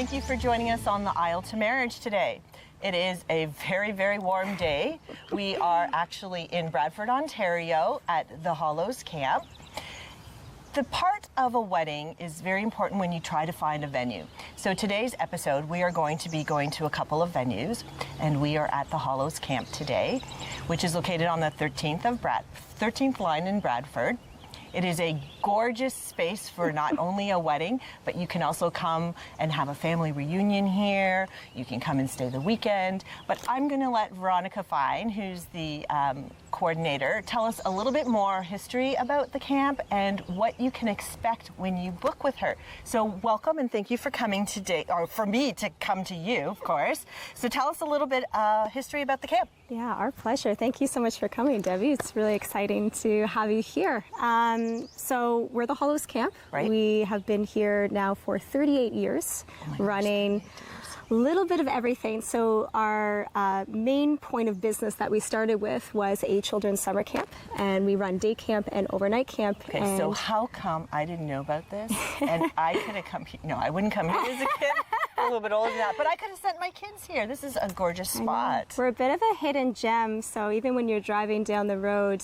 thank you for joining us on the Aisle to Marriage today. It is a very, very warm day. We are actually in Bradford, Ontario at the Hollows Camp. The part of a wedding is very important when you try to find a venue. So today's episode, we are going to be going to a couple of venues, and we are at the Hollows Camp today, which is located on the 13th line in Bradford. It is a gorgeous space for not only a wedding, but you can also come and have a family reunion here. You can come and stay the weekend. But I'm going to let Veronica Fine, who's the coordinator, tell us a little bit more history about the camp and what you can expect when you book with her. So welcome and thank you for coming today, or for me to come to you, of course. So tell us a little bit history about the camp. Yeah, our pleasure. Thank you so much for coming, Debbie. It's really exciting to have you here. So we're the Hollows Camp. Right. We have been here now for 38 years, running a little bit of everything. So our main point of business that we started with was a children's summer camp, and we run day camp and overnight camp. Okay, so how come I didn't know about this? And I could have come here. No, I wouldn't come here as a kid. A little bit older than that, but I could have sent my kids here. This is a gorgeous spot. We're a bit of a hidden gem, so even when you're driving down the road,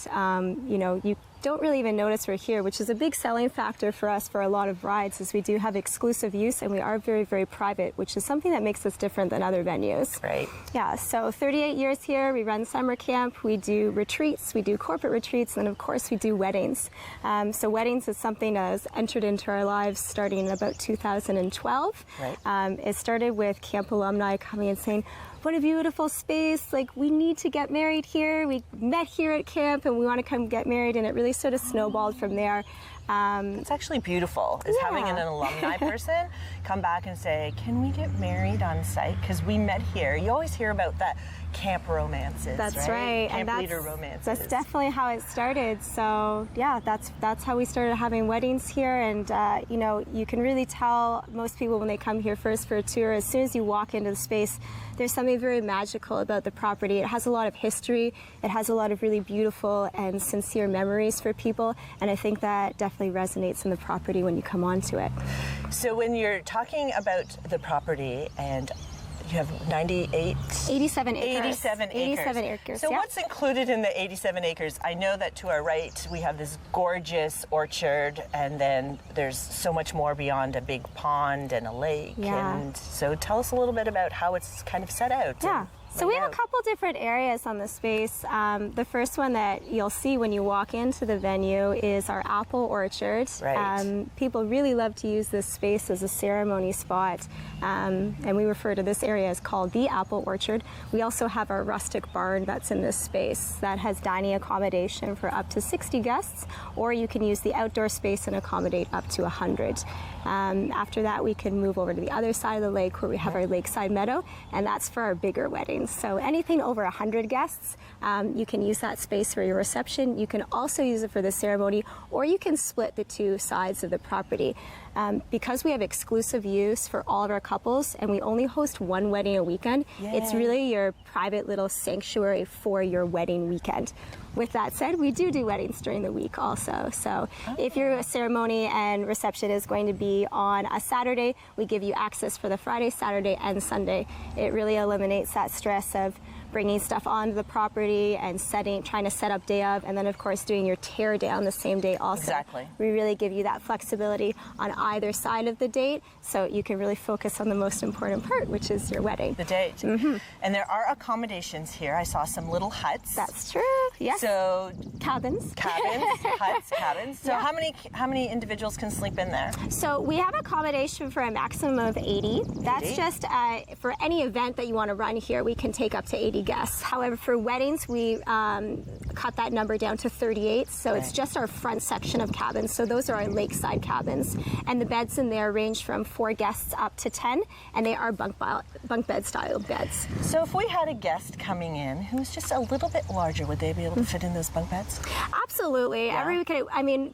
you don't really even notice we're here, which is a big selling factor for us for a lot of rides, is we do have exclusive use and we are very, very private, which is something that makes us different than other venues. Right. Yeah, so 38 years here, we run summer camp, we do retreats, we do corporate retreats, and of course we do weddings. So weddings is something that has entered into our lives starting in about 2012. Right. It started with camp alumni coming and saying, what a beautiful space, like we need to get married here. We met here at camp and we want to come get married, and it really sort of snowballed from there. It's actually beautiful, is having an alumni person come back and say, can we get married on site? Because we met here. You always hear about that camp romances, That's right. Camp and leader romances. That's definitely how it started. So yeah, that's how we started having weddings here. And you can really tell most people when they come here first for a tour, as soon as you walk into the space, there's something very magical about the property. It has a lot of history. It has a lot of really beautiful and sincere memories for people. And I think that definitely resonates in the property when you come onto it. So when you're talking about the property, and you have 87 acres. 87 acres. So yeah. what's included in the 87 acres? I know that to our right we have this gorgeous orchard, and then there's so much more beyond a big pond and a lake. Yeah. And so tell us a little bit about how it's kind of set out. Yeah. So we have a couple different areas on the space. The first one that you'll see when you walk into the venue is our apple orchard. Right. People really love to use this space as a ceremony spot, and we refer to this area as called the apple orchard. We also have our rustic barn that's in this space that has dining accommodation for up to 60 guests, or you can use the outdoor space and accommodate up to 100. After that, we can move over to the other side of the lake where we have our lakeside meadow, and that's for our bigger weddings. So anything over 100 guests, you can use that space for your reception. You can also use it for the ceremony, or you can split the two sides of the property. Because we have exclusive use for all of our couples and we only host one wedding a weekend, it's really your private little sanctuary for your wedding weekend. With that said, we do weddings during the week also. So if your ceremony and reception is going to be on a Saturday, we give you access for the Friday, Saturday, and Sunday. It really eliminates that stress of bringing stuff onto the property and trying to set up day of, and then of course doing your tear down the same day also. Exactly. We really give you that flexibility on either side of the date, so you can really focus on the most important part, which is your wedding. The date. Mm-hmm. And there are accommodations here. I saw some little huts. That's true. Yes. So cabins, huts, cabins. So yeah. how many individuals can sleep in there? So we have accommodation for a maximum of 80. That's just for any event that you want to run here, we can take up to 80 guests. However, for weddings, we cut that number down to 38. So it's just our front section of cabins. So those are our lakeside cabins. And the beds in there range from 4 guests up to 10, and they are bunk bed style beds. So if we had a guest coming in who's just a little bit larger, would they be able to fit in those bunk beds? Absolutely. Yeah.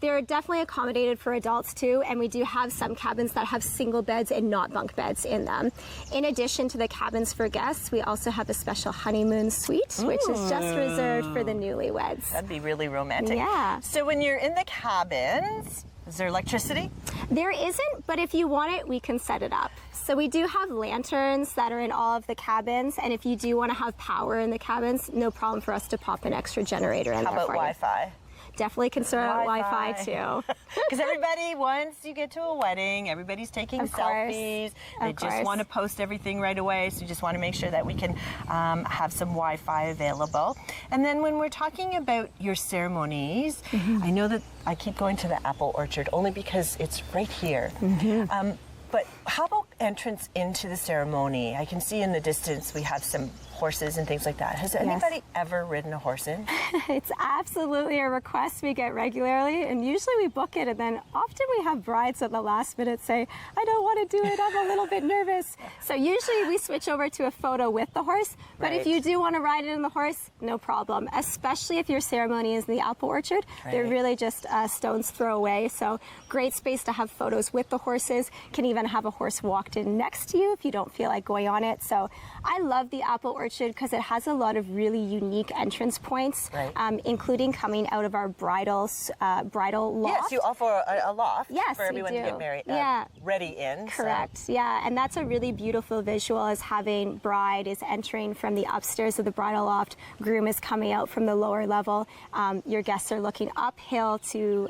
They're definitely accommodated for adults too, and we do have some cabins that have single beds and not bunk beds in them. In addition to the cabins for guests, we also have a special honeymoon suite, which is just reserved for the newlyweds. That'd be really romantic. Yeah. So when you're in the cabins, Is there electricity? There isn't, but if you want it, we can set it up. So we do have lanterns that are in all of the cabins, and if you do want to have power in the cabins, no problem for us to pop an extra generator in How there about for Wi-Fi? you. Definitely consider Wi-Fi too. Because everybody, once you get to a wedding, everybody's taking Of course. selfies. They Of just course. want to post everything right away. So you just want to make sure that we can have some Wi-Fi available. And then when we're talking about your ceremonies, I know that I keep going to the apple orchard only because it's right here. But how about entrance into the ceremony? I can see in the distance we have some horses and things like that. Has anybody ever ridden a horse in? It's absolutely a request we get regularly, and usually we book it, and then often we have brides at the last minute say, I don't want to do it, I'm a little bit nervous. So usually we switch over to a photo with the horse, but if Right. you do want to ride it in the horse, no problem, especially if your ceremony is in the apple orchard. They're Right. really just a stone's throw away, so great space to have photos with the horses. Can even have a horse walked in next to you if you don't feel like going on it. So I love the apple orchard because it has a lot of really unique entrance points, Right. including coming out of our bridal loft. Yes, you offer a loft Yes, for we everyone to do. get married, Yeah. ready in. so- Correct. Yeah, and that's a really beautiful visual is having bride is entering from the upstairs of the bridal loft, groom is coming out from the lower level. Your guests are looking uphill to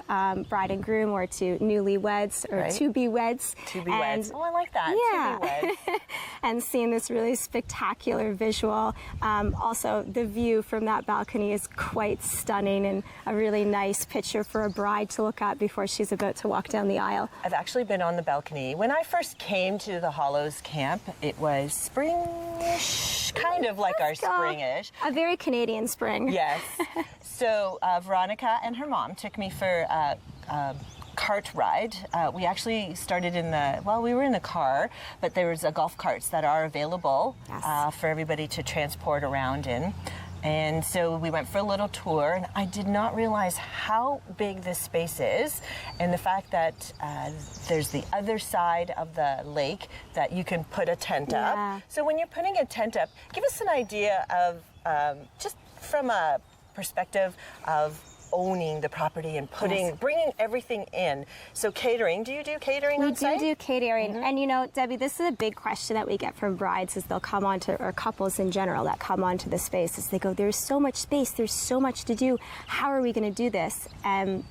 bride and groom or to newlyweds or Right. to-be-weds. To be weds. Oh, I like that. Yeah. To be weds. And seeing this really spectacular visual. Also, the view from that balcony is quite stunning and a really nice picture for a bride to look at before she's about to walk down the aisle. I've actually been on the balcony. When I first came to the Hollows camp, it was springish, kind of like our springish. A very Canadian spring. Yes. So Veronica and her mom took me for a cart ride. We actually started we were in the car, but there was golf carts that are available Yes. for everybody to transport around in. And so we went for a little tour, and I did not realize how big this space is, and the fact that there's the other side of the lake that you can put a tent Yeah. up. So when you're putting a tent up, give us an idea of just from a perspective of owning the property and bringing everything in. So catering, do you do catering We on site? do catering. And you know, Debbie, this is a big question that we get from brides as they'll come onto, or couples in general that come onto the space, is they go, there's so much space, there's so much to do. How are we going to do this? And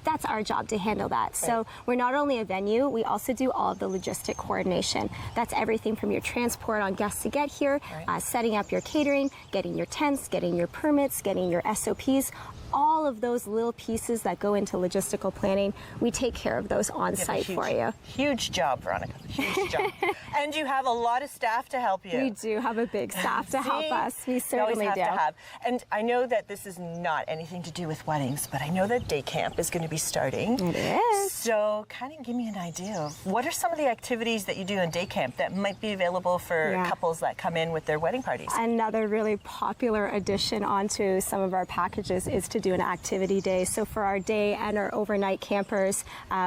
that's our job to handle that. So we're not only a venue, we also do all of the logistic coordination. That's everything from your transport on guests to get here, setting up your catering, getting your tents, getting your permits, getting your SOPs. All of those little pieces that go into logistical planning, we take care of those on site for you. Huge job, Veronica. Huge job. And you have a lot of staff to help you. We do have a big staff to help See? us. We You certainly always do. have to have. And I know that this is not anything to do with weddings, but I know that day camp is going to be starting. It is. So kind of give me an idea of what are some of the activities that you do in day camp that might be available for Yeah. couples that come in with their wedding parties? Another really popular addition onto some of our packages is to do an activity day. So for our day and our overnight campers,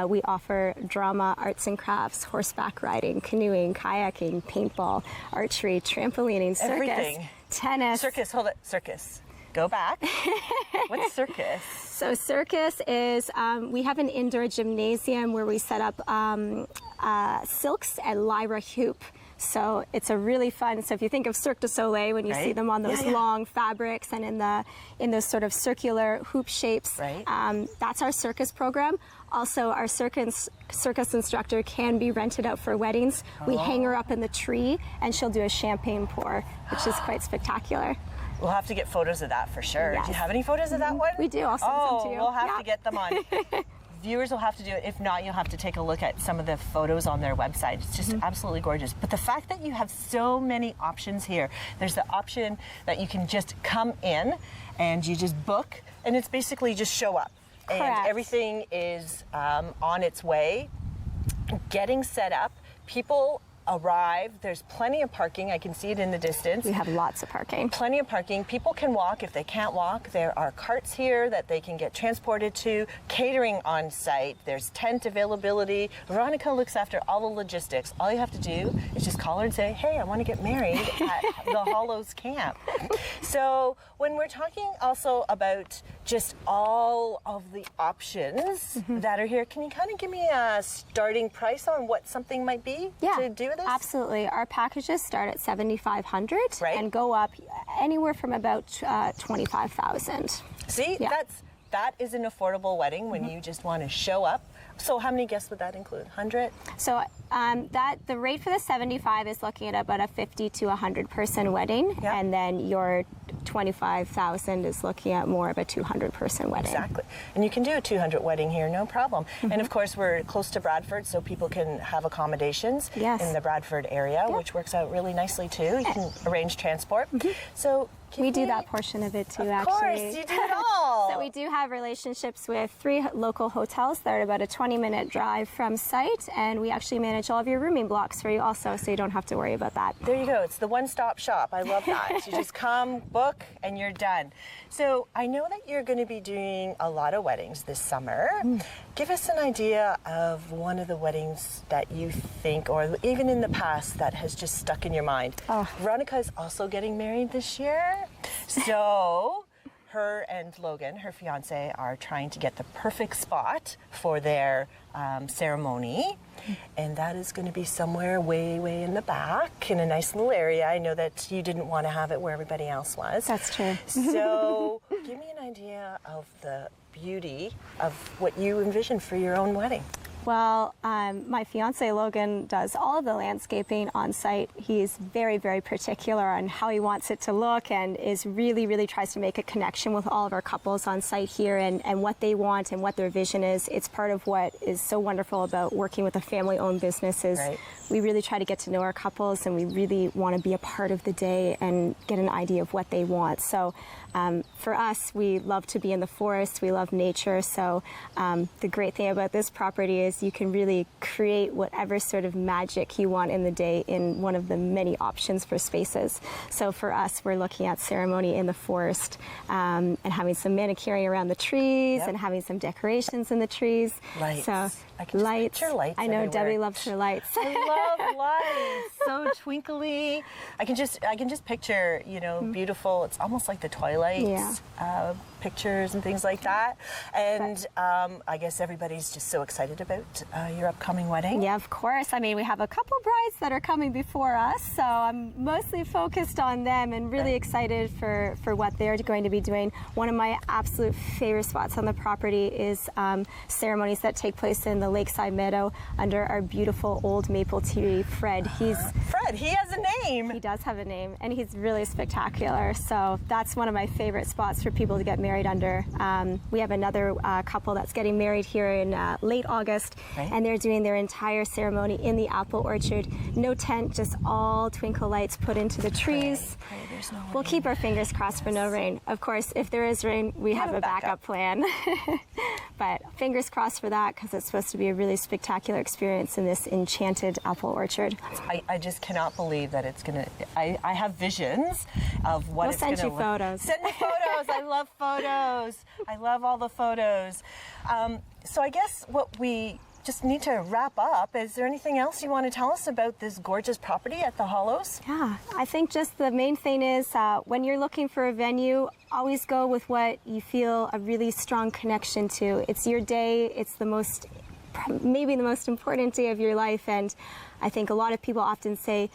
we offer drama, arts and crafts, horseback riding, canoeing, kayaking, paintball, archery, trampolining, circus, Everything. tennis. Circus, hold it, circus. Go back. What's circus? So circus is, we have an indoor gymnasium where we set up silks and lyra hoop. So it's a really fun, so if you think of Cirque du Soleil, when you see Right. them on those Yeah, yeah. long fabrics and in those sort of circular hoop shapes, Right. That's our circus program. Also, our circus instructor can be rented out for weddings. We hang her up in the tree and she'll do a champagne pour, which is quite spectacular. We'll have to get photos of that for sure. Yes. Do you have any photos of that one? We do. I'll send some to you. We'll have Yeah. to get them on. Viewers will have to do it. If not, you'll have to take a look at some of the photos on their website. It's just absolutely gorgeous. But the fact that you have so many options here, there's the option that you can just come in and you just book, and it's basically just show up. Correct. And everything is on its way, getting set up. People arrive. There's plenty of parking. I can see it in the distance. We have lots of parking. Plenty of parking. People can walk. If they can't walk, there are carts here that they can get transported to. Catering on site. There's tent availability. Veronica looks after all the logistics. All you have to do is just call her and say, hey, I want to get married at the Hollows camp. So when we're talking also about just all of the options that are here. Can you kind of give me a starting price on what something might be to do this? Absolutely. Our packages start at $7,500 Right. and go up anywhere from about $25,000. See, Yeah. that is an affordable wedding when you just want to show up. So how many guests would that include? 100? So the rate for the 75 is looking at about a 50 to 100 person wedding, Yeah. and then your 25,000 is looking at more of a 200 person wedding. Exactly. And you can do a 200 wedding here, no problem. And of course, we're close to Bradford, so people can have accommodations Yes. in the Bradford area, which works out really nicely too. You can arrange transport. So We do that portion of it too, Of actually. course, you do it all. So we do have relationships with 3 local hotels that are about a 20-minute drive from site, and we actually manage all of your rooming blocks for you also, so you don't have to worry about that. There you go. It's the one-stop shop. I love that. You just come, book, and you're done. So I know that you're going to be doing a lot of weddings this summer. Give us an idea of one of the weddings that you think, or even in the past, that has just stuck in your mind. Veronica is also getting married this year. So her and Logan, her fiance, are trying to get the perfect spot for their ceremony. And that is going to be somewhere way, way in the back in a nice little area. I know that you didn't want to have it where everybody else was. That's true. So give me an idea of the beauty of what you envision for your own wedding. Well, my fiance Logan does all of the landscaping on site. He's very, very particular on how he wants it to look, and is really tries to make a connection with all of our couples on site here, and what they want and what their vision is. It's part of what is so wonderful about working with a family-owned business is Right. we really try to get to know our couples, and we really want to be a part of the day and get an idea of what they want. So for us, we love to be in the forest. We love nature. So the great thing about this property is you can really create whatever sort of magic you want in the day in one of the many options for spaces. So for us, we're looking at ceremony in the forest, and having some manicuring around the trees, Yep. and having some decorations in the trees. Lights. So I can just picture lights I know everywhere. Debbie loves her lights. I love lights. So twinkly. I can just picture, beautiful. It's almost like the Twilight pictures and things like that. And I guess everybody's just so excited about your upcoming wedding. Yeah, of course. I mean, we have a couple brides that are coming before us, so I'm mostly focused on them and really excited for what they're going to be doing. One of my absolute favorite spots on the property is ceremonies that take place in the Lakeside Meadow under our beautiful old maple tree, Fred. Fred, he has a name. He does have a name, and he's really spectacular. So that's one of my favorite spots for people to get married under. We have another couple that's getting married here in late August, Right. and they're doing their entire ceremony in the apple orchard. No tent, just all twinkle lights put into the trees. Pray there's no We'll rain. keep our fingers crossed for no rain. Of course, if there is rain, we have a backup plan. But fingers crossed for that, because it's supposed to be a really spectacular experience in this enchanted apple orchard. I just cannot believe that it's gonna. I have visions of what We'll it's send gonna you look. photos. Send me photos. I love photos. I love all the photos. So I guess what we just need to wrap up. Is there anything else you want to tell us about this gorgeous property at the Hollows? Yeah, I think just the main thing is when you're looking for a venue, always go with what you feel a really strong connection to. It's your day. It's maybe the most important day of your life. And I think a lot of people often say,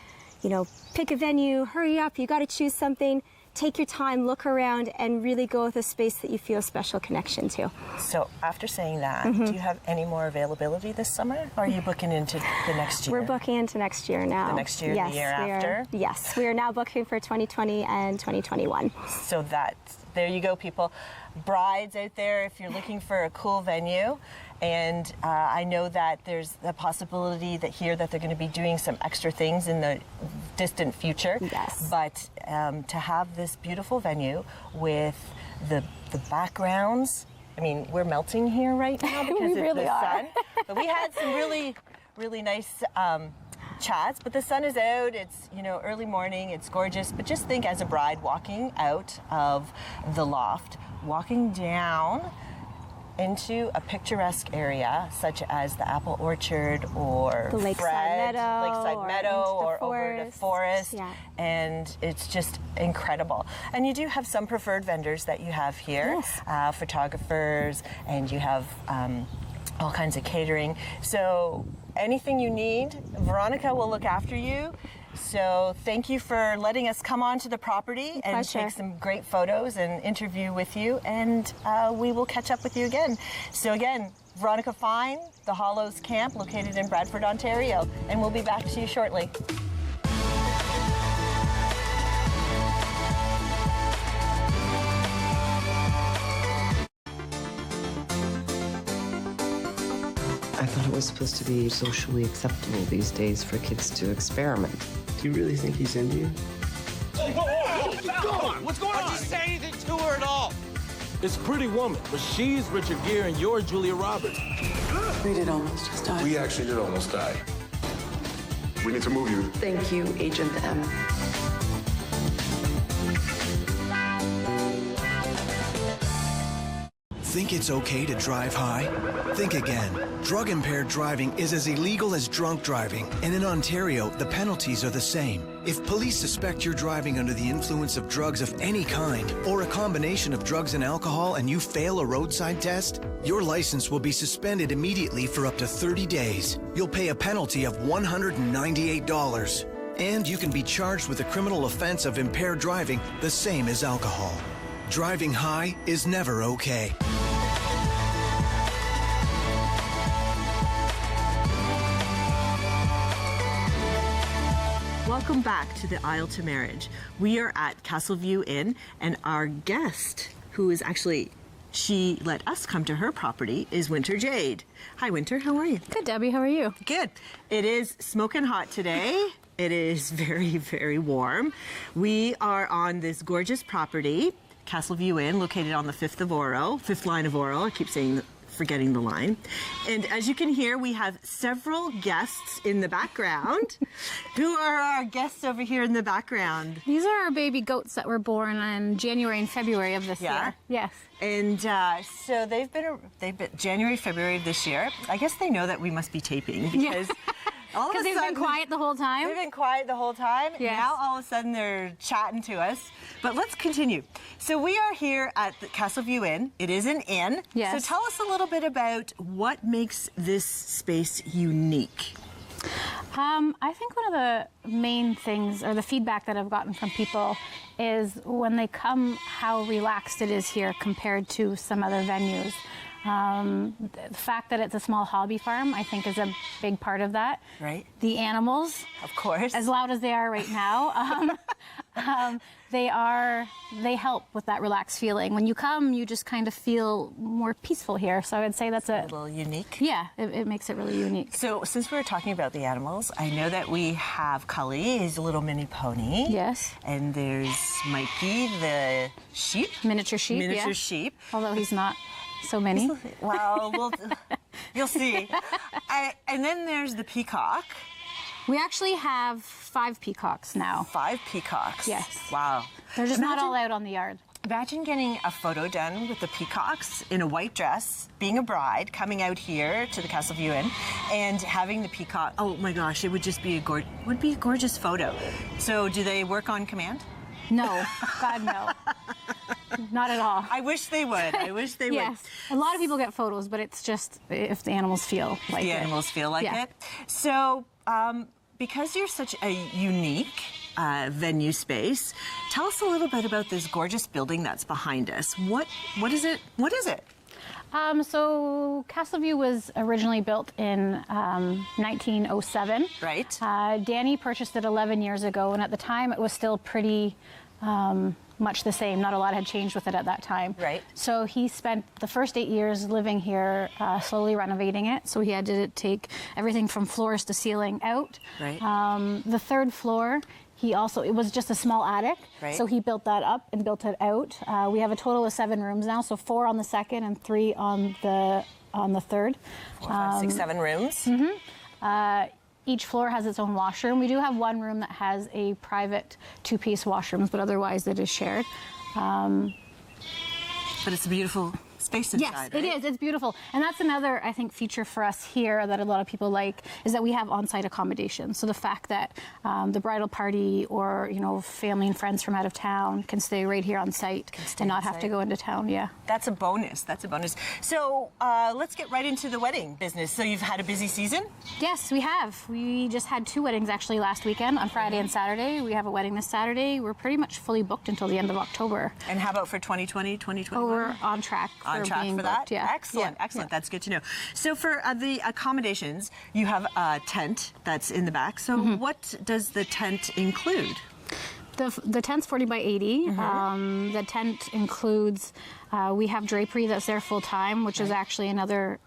pick a venue, hurry up, you got to choose something. Take your time, look around, and really go with a space that you feel a special connection to. So after saying that, do you have any more availability this summer? Or are you booking into the next year? We're booking into next year now. The next year, yes, the year we after? are. Yes, we are now booking for 2020 and 2021. So there you go, people. Brides out there, if you're looking for a cool venue, and I know that there's the possibility that they're going to be doing some extra things in the distant future. Yes. But to have this beautiful venue with the backgrounds, I mean, we're melting here right now because We of really the are. sun. But we had some really nice chats, but the sun is out. It's early morning. It's gorgeous. But just think, as a bride walking out of the loft, walking down into a picturesque area such as the apple orchard or The Lakeside Meadow, Lakeside or Meadow, into the or over the forest, Yeah. and it's just incredible. And you do have some preferred vendors that you have here, Yes. photographers, and you have all kinds of catering. So anything you need, Veronica will look after you. So thank you for letting us come onto the property and Pleasure. take some great photos and interview with you, and we will catch up with you again. So again, Veronica Fine, the Hollows Camp, located in Bradford, Ontario, and we'll be back to you shortly. I thought it was supposed to be socially acceptable these days for kids to experiment. Do you really think he's into you? What's going on? Did you say anything to her at all? It's Pretty Woman, but she's Richard Gere and you're Julia Roberts. We did almost just die. We actually did almost die. We need to move you. Thank you, Agent M. Think it's okay to drive high? Think again. Drug-impaired driving is as illegal as drunk driving, and in Ontario, the penalties are the same. If police suspect you're driving under the influence of drugs of any kind, or a combination of drugs and alcohol, and you fail a roadside test, your license will be suspended immediately for up to 30 days. You'll pay a penalty of $198. And you can be charged with a criminal offense of impaired driving, the same as alcohol. Driving high is never okay. Welcome back to the Aisle to Marriage. We are at Castleview Inn, and our guest, who is actually, she let us come to her property, is Winter Jade. Hi, Winter. How are you? Good, Debbie. How are you? Good. It is smoking hot today. It is very, very warm. We are on this gorgeous property, Castleview Inn, located on the 5th line of Oro. I keep forgetting the line. And as you can hear, we have several guests in the background. Who are our guests over here in the background? These are our baby goats that were born in January and February of this year. Yes. And so they've been January, February of this year. I guess they know that we must be taping because all of a Because they've been quiet the whole time. They've been quiet the whole time. Yes. Now all of a sudden they're chatting to us. But let's continue. So we are here at the Castleview Inn. It is an inn. Yes. So tell us a little bit about what makes this space unique. I think one of the main things, or the feedback that I've gotten from people, is when they come, how relaxed it is here compared to some other venues. The fact that it's a small hobby farm, I think, is a big part of that. Right. The animals, Of course. as loud as they are right now, they help with that relaxed feeling. When you come, you just kind of feel more peaceful here. So I would say that's a little unique. Yeah, it makes it really unique. So since we were talking about the animals, I know that we have Cully, his little mini pony. Yes. And there's Mikey, the sheep. Miniature sheep. Miniature yeah. sheep. Although he's not so many. Well, you'll see. And then there's the peacock. We actually have 5 peacocks now. 5 peacocks. Yes. Wow. They're just not all out on the yard. Imagine getting a photo done with the peacocks in a white dress, being a bride, coming out here to the Castleview Inn, and having the peacock. Oh my gosh, it would just be a gorgeous photo. So, do they work on command? No, God, no. Not at all. I wish they would. I wish they Yes. A lot of people get photos, but it's just if the animals feel like it. The animals feel like Yeah. it. So, because you're such a unique venue space, tell us a little bit about this gorgeous building that's behind us. What is it? What is it? So Castleview was originally built in 1907. Right. Danny purchased it 11 years ago, and at the time it was still pretty much the same. Not a lot had changed with it at that time. Right. So he spent the first 8 years living here, slowly renovating it. So he had to take everything from floors to ceiling out. Right. The 3rd floor, it was just a small attic. Right. So he built that up and built it out. We have a total of 7 rooms now, so 4 on the 2nd and 3 on the 3rd. 4, 5, 6, 7 rooms. Each floor has its own washroom. We do have one room that has a private 2-piece washroom, but otherwise it is shared. But it's a beautiful space inside, Yes, right? it is. It's beautiful. And that's another, I think, feature for us here that a lot of people like is that we have on-site accommodation. So the fact that the bridal party or, family and friends from out of town can stay right here on site and not have to go into town. Yeah. That's a bonus. That's a bonus. So let's get right into the wedding business. So you've had a busy season? Yes, we have. We just had 2 weddings actually last weekend on Friday and Saturday. We have a wedding this Saturday. We're pretty much fully booked until the end of October. And how about for 2020, 2021? Oh, we're on track being for that? booked, yeah. Excellent, Yeah. excellent. That's good to know. So for the accommodations, you have a tent that's in the back. So what does the tent include? The tent's 40 by 80. The tent includes, we have drapery that's there full time, which is actually another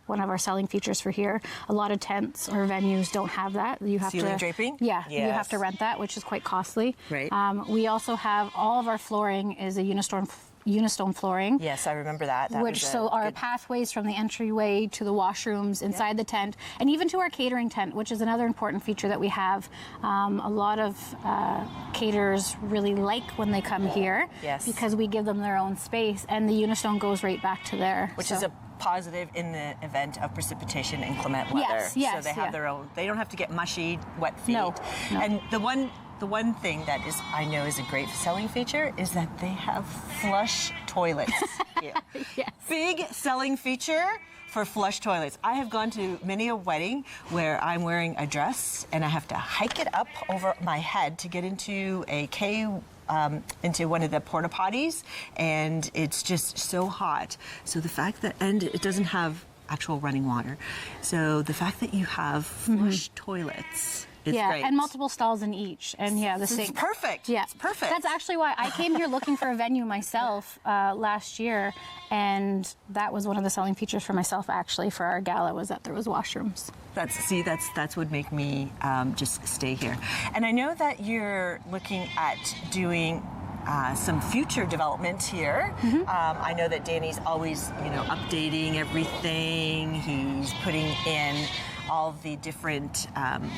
one of our selling features for here. A lot of tents or venues don't have that. You have Ceiling to draping? Yeah, Yes. you have to rent that, which is quite costly. Right. We also have all of our flooring is a Unistone flooring. Yes, I remember that. Our pathways from the entryway to the washrooms inside the tent, and even to our catering tent, which is another important feature that we have. A lot of caterers really like when they come here, because we give them their own space, and the Unistone goes right back to there. Which is a positive in the event of precipitation, inclement weather. Yes, so they have their own. They don't have to get mushy, wet feet. No. And the one thing that I know is a great selling feature is that they have flush toilets here. Yes. Big selling feature for flush toilets. I have gone to many a wedding where I'm wearing a dress and I have to hike it up over my head to get into into one of the porta potties, and it's just so hot. So the fact that, and it doesn't have actual running water. So the fact that you have flush toilets is great. And multiple stalls in each, and the sink. It's perfect. Yeah, it's perfect. That's actually why I came here looking for a venue myself last year, and that was one of the selling features for myself actually for our gala was that there was washrooms. That's what make me just stay here. And I know that you're looking at doing some future development here. I know that Danny's always, updating everything. He's putting in all of the different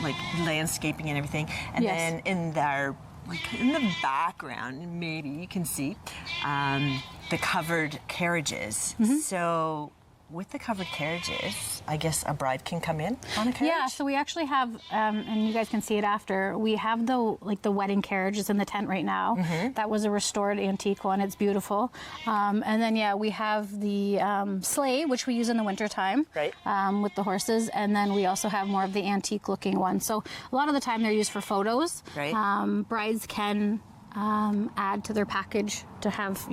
like landscaping and everything. And then in the background, maybe you can see the covered carriages. So with the covered carriages, I guess a bride can come in on a carriage? Yeah, so we actually have, and you guys can see it after, we have the wedding carriage is in the tent right now. That was a restored antique one. It's beautiful. And then, we have the sleigh, which we use in the wintertime with the horses. And then we also have more of the antique looking ones. So a lot of the time they're used for photos. Brides can add to their package to have,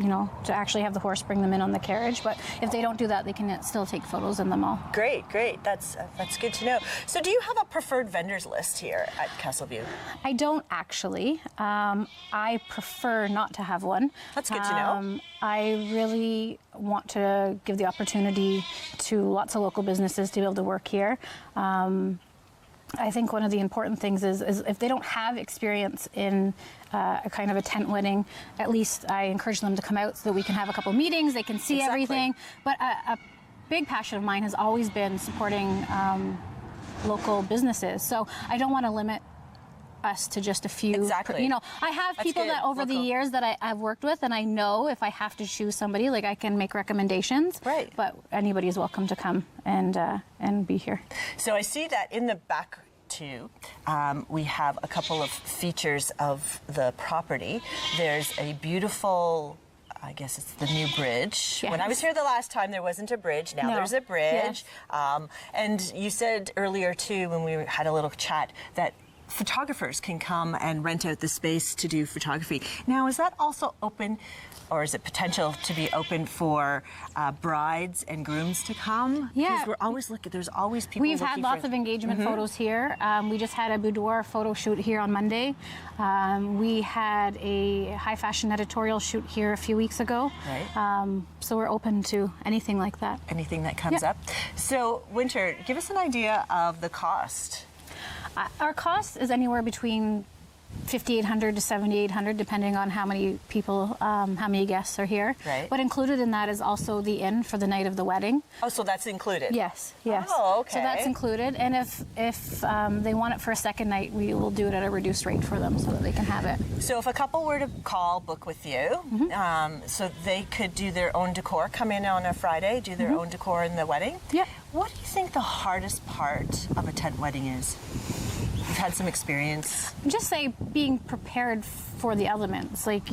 to actually have the horse bring them in on the carriage. But if they don't do that, they can still take photos in them all. Great. That's good to know. So do you have a preferred vendors list here at Castleview? I don't actually. I prefer not to have one. That's good to know. I really want to give the opportunity to lots of local businesses to be able to work here. I think one of the important things is if they don't have experience in a kind of a tent wedding, at least I encourage them to come out so that we can have a couple meetings, they can see everything. But a big passion of mine has always been supporting local businesses. So I don't want to limit us to just a few. Exactly. I have people that over the years that I've worked with, and I know if I have to choose somebody, I can make recommendations. Right. But anybody is welcome to come and be here. So I see that in the back too, we have a couple of features of the property. There's a beautiful, I guess it's the new bridge. Yes. When I was here the last time, there wasn't a bridge. Now there's a bridge. Yes. And you said earlier too, when we had a little chat, that photographers can come and rent out the space to do photography. Now, is that also open, or is it potential to be open for brides and grooms to come? Yeah. Because we're always looking, there's always people We've had lots of engagement photos here. We just had a boudoir photo shoot here on Monday. We had a high fashion editorial shoot here a few weeks ago. Right. So we're open to anything like that. Anything that comes up. So, Winter, give us an idea of the cost. Our cost is anywhere between $5,800 to $7,800, depending on how many people, how many guests are here. Right. But included in that is also the inn for the night of the wedding. Oh, so that's included? Yes, yes. Oh, okay. So that's included, and if they want it for a second night, we will do it at a reduced rate for them so that they can have it. So if a couple were to book with you, so they could do their own decor, come in on a Friday, do their own decor in the wedding. Yeah. What do you think the hardest part of a tent wedding is? You've had some experience. Just say being prepared for the elements, like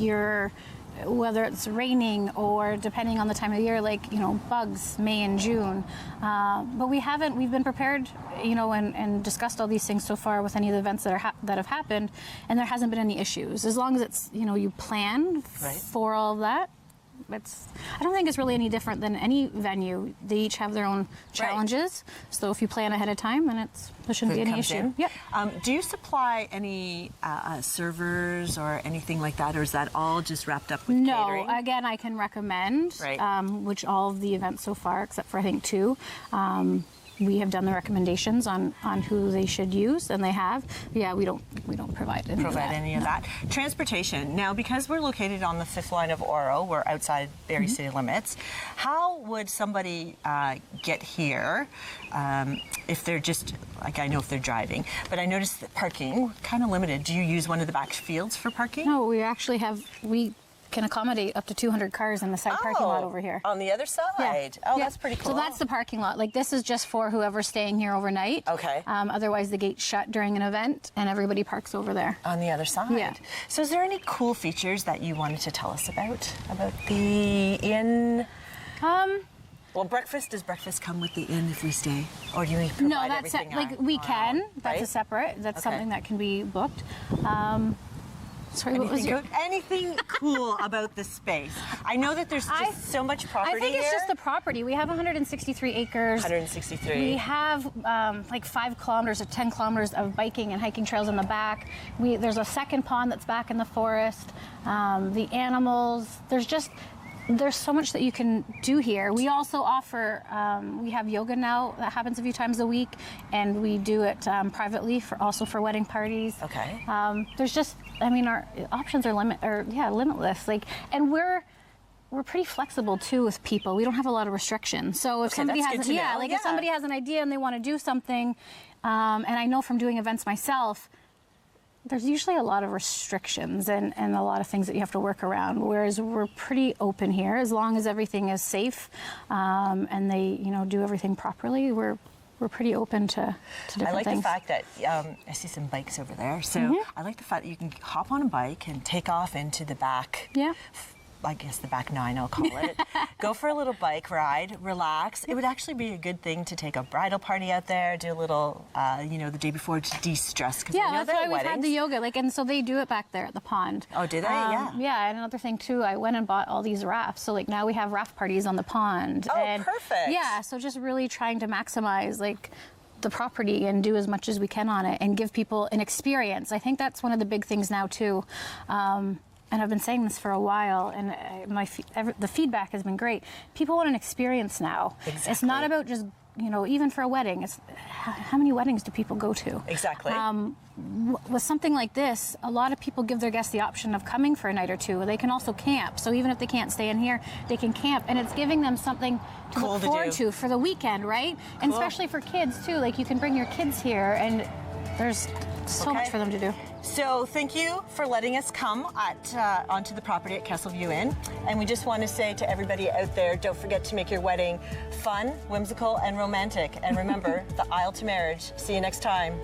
whether it's raining or depending on the time of year, like, bugs, May and June. But we've been prepared, and discussed all these things so far with any of the events that have happened, and there hasn't been any issues. As long as it's, you plan for all of that. I don't think it's really any different than any venue. They each have their own challenges. So if you plan ahead of time, then there shouldn't be any issue. Yep. Do you supply any servers or anything like that, or is that all just wrapped up with catering? No, again, I can recommend, which all of the events so far, except for I think 2, we have done the recommendations on who they should use, and they have. Yeah, we don't provide any of that. Transportation. Now, because we're located on the 5th line of Oro, we're outside Barrie city limits. How would somebody get here if they're just, I know if they're driving, but I noticed that parking kind of limited. Do you use one of the back fields for parking? No, we actually can accommodate up to 200 cars in the side parking lot over here. On the other side? Oh, that's pretty cool. So that's the parking lot. Like, this is just for whoever's staying here overnight. Okay. Otherwise, the gate's shut during an event, and everybody parks over there. On the other side? Yeah. So is there any cool features that you wanted to tell us about the inn? Well, does breakfast come with the inn if we stay? Or do you provide everything? No, we can. That's a separate. That's something that can be booked. Sorry, what was anything cool about the space? I know that there's just so much property I think it's just the property. We have 163 acres. 163. We have like 5 kilometers or 10 kilometers of biking and hiking trails in the back. There's a second pond that's back in the forest. The animals. There's so much that you can do here. We also offer, we have yoga now that happens a few times a week, and we do it privately also for wedding parties. Okay. There's just, our options are limitless. And we're pretty flexible too with people. We don't have a lot of restrictions. So if somebody has, if somebody has an idea and they want to do something, and I know from doing events myself, there's usually a lot of restrictions and a lot of things that you have to work around, whereas we're pretty open here. As long as everything is safe and they, do everything properly, we're pretty open to different things. I like the fact that I see some bikes over there. So I like the fact that you can hop on a bike and take off into the back. Yeah. I guess the back 9, I'll call it. Go for a little bike ride, relax. It would actually be a good thing to take a bridal party out there, do a little, the day before to de-stress. Yeah, that's why we've had the yoga. And so they do it back there at the pond. Oh, do they? Yeah. Yeah, and another thing too, I went and bought all these rafts. So now we have raft parties on the pond. Oh, perfect. Yeah, so just really trying to maximize the property and do as much as we can on it and give people an experience. I think that's one of the big things now too. And I've been saying this for a while, and the feedback has been great. People want an experience now. Exactly. It's not about just, even for a wedding, it's how many weddings do people go to? Exactly. With something like this, a lot of people give their guests the option of coming for a night or 2. They can also camp. So even if they can't stay in here, they can camp. And it's giving them something to look forward to for the weekend, right? Cool. And especially for kids, too. You can bring your kids here, and there's so much for them to do. So thank you for letting us come onto the property at Castleview Inn. And we just want to say to everybody out there, don't forget to make your wedding fun, whimsical, and romantic. And remember, the aisle to marriage. See you next time.